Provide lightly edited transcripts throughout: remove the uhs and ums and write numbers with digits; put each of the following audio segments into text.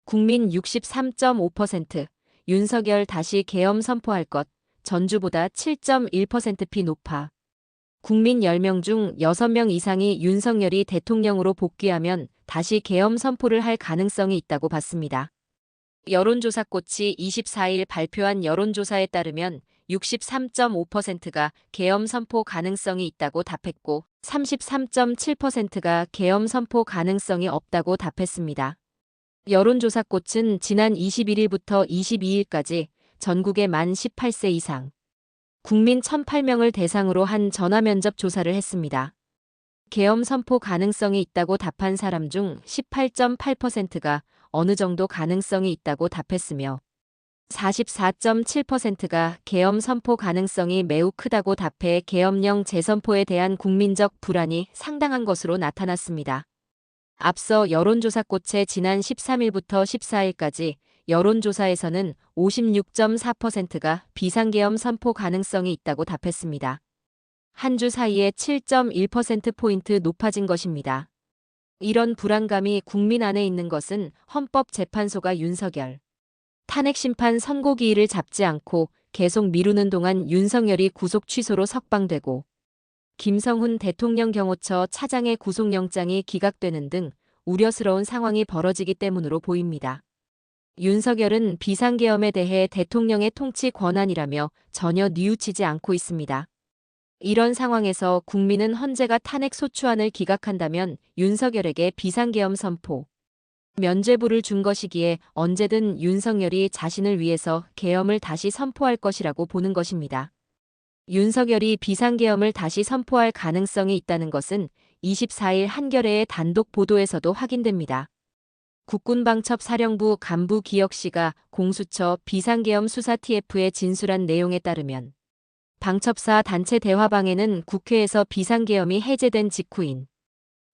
국민 63.5%, 윤석열 다시 계엄 선포할 것, 전주보다 7.1%p 높아. 국민 10명 중 6명 이상이 윤석열이 대통령으로 복귀하면 다시 계엄 선포를 할 가능성이 있다고 봤습니다. 여론조사꽃이 24일 발표한 여론조사에 따르면 63.5%가 계엄 선포 가능성이 있다고 답했고 33.7%가 계엄 선포 가능성이 없다고 답했습니다. 여론조사꽃은 지난 21일부터 22일까지 전국의 만 18세 이상 국민 1,008명을 대상으로 한 전화면접 조사를 했습니다. 계엄 선포 가능성이 있다고 답한 사람 중 18.8%가 어느 정도 가능성이 있다고 답했으며 44.7%가 계엄 선포 가능성이 매우 크다고 답해 계엄령 재선포에 대한 국민적 불안이 상당한 것으로 나타났습니다. 앞서 여론조사꽃의 지난 13일부터 14일까지 여론조사에서는 56.4%가 비상계엄 선포 가능성이 있다고 답했습니다. 한 주 사이에 7.1%포인트 높아진 것입니다. 이런 불안감이 국민 안에 있는 것은 헌법재판소가 윤석열 탄핵심판 선고기일을 잡지 않고 계속 미루는 동안 윤석열이 구속 취소로 석방되고 김성훈 대통령 경호처 차장의 구속영장이 기각되는 등 우려스러운 상황이 벌어지기 때문으로 보입니다. 윤석열은 비상계엄에 대해 대통령의 통치 권한이라며 전혀 뉘우치지 않고 있습니다. 이런 상황에서 국민은 헌재가 탄핵 소추안을 기각한다면 윤석열에게 비상계엄 선포, 면죄부를 준 것이기에 언제든 윤석열이 자신을 위해서 계엄을 다시 선포할 것이라고 보는 것입니다. 윤석열이 비상계엄을 다시 선포할 가능성이 있다는 것은 24일 한겨레의 단독 보도에서도 확인됩니다. 국군방첩사령부 간부 기혁 씨가 공수처 비상계엄 수사 TF에 진술한 내용에 따르면 방첩사 단체 대화방에는 국회에서 비상계엄이 해제된 직후인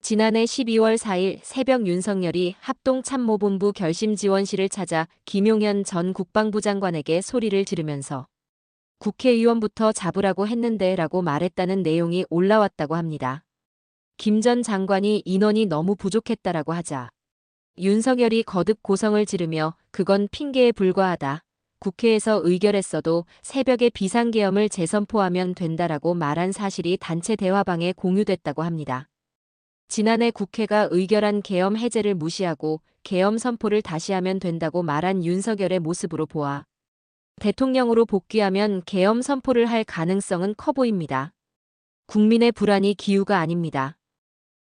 지난해 12월 4일 새벽 윤석열이 합동참모본부 결심지원실을 찾아 김용현 전 국방부 장관에게 소리를 지르면서 국회의원부터 잡으라고 했는데 라고 말했다는 내용이 올라왔다고 합니다. 김 전 장관이 인원이 너무 부족했다라고 하자 윤석열이 거듭 고성을 지르며 그건 핑계에 불과하다. 국회에서 의결했어도 새벽에 비상계엄을 재선포하면 된다라고 말한 사실이 단체 대화방에 공유됐다고 합니다. 지난해 국회가 의결한 계엄 해제를 무시하고 계엄 선포를 다시 하면 된다고 말한 윤석열의 모습으로 보아 대통령으로 복귀하면 계엄 선포를 할 가능성은 커 보입니다. 국민의 불안이 기우가 아닙니다.